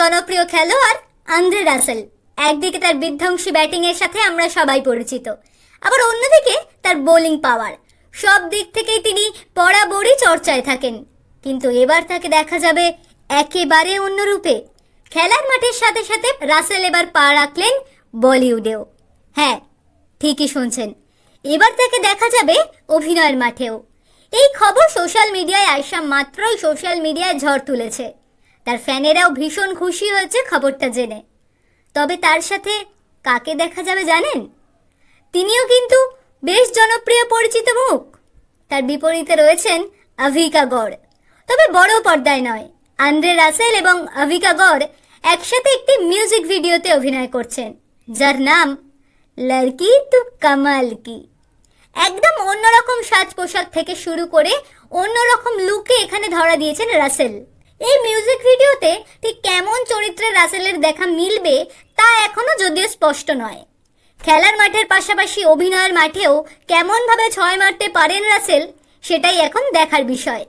জনপ্রিয় খেলোয়াড় Andre Russell. একদিকে তার বিধ্বংসী ব্যাটিংয়ের সাথে আমরা সবাই পরিচিত, আবার অন্যদিকে তার বোলিং পাওয়ার। সব দিক থেকেই তিনি বরাবরই চর্চায় থাকেন, কিন্তু এবার তাকে দেখা যাবে একেবারে অন্য রূপে। খেলার মাঠের সাথে সাথে রাসেল এবার পা রাখলেন বলিউডেও। হ্যাঁ, ঠিকই শুনছেন, এবার তাকে দেখা যাবে অভিনয়ের মাঠেও। এই খবর সোশ্যাল মিডিয়ায় আসা মাত্রই সোশ্যাল মিডিয়ায় ঝড় তুলেছে। তার ফ্যানেরাও ভীষণ খুশি হয়েছে খবরটা জেনে। তবে তার সাথে কাকে দেখা যাবে জানেন? তিনিও কিন্তু বেশ জনপ্রিয় পরিচিত মুখ। তার বিপরীতে রয়েছেন আভিকা গড়, তবে বড় পর্দায় নয়। আন্দ্রে রাসেল এবং আভিকা গড় একসাথে একটি মিউজিক ভিডিওতে অভিনয় করছেন, যার নাম লড়কি তু কামাল কি। একদম অন্যরকম সাজ পোশাক থেকে শুরু করে অন্যরকম লুকে এখানে ধরা দিয়েছেন রাসেল। এই মিউজিক ভিডিওতে ঠিক কেমন চরিত্রে রাসেলের দেখা মিলবে তা এখনো যদিও স্পষ্ট নয়। খেলার মাঠের পাশাপাশি অভিনয়ের মাঠেও কেমনভাবে ছয় মারতে পারেন রাসেল, সেটাই এখন দেখার বিষয়।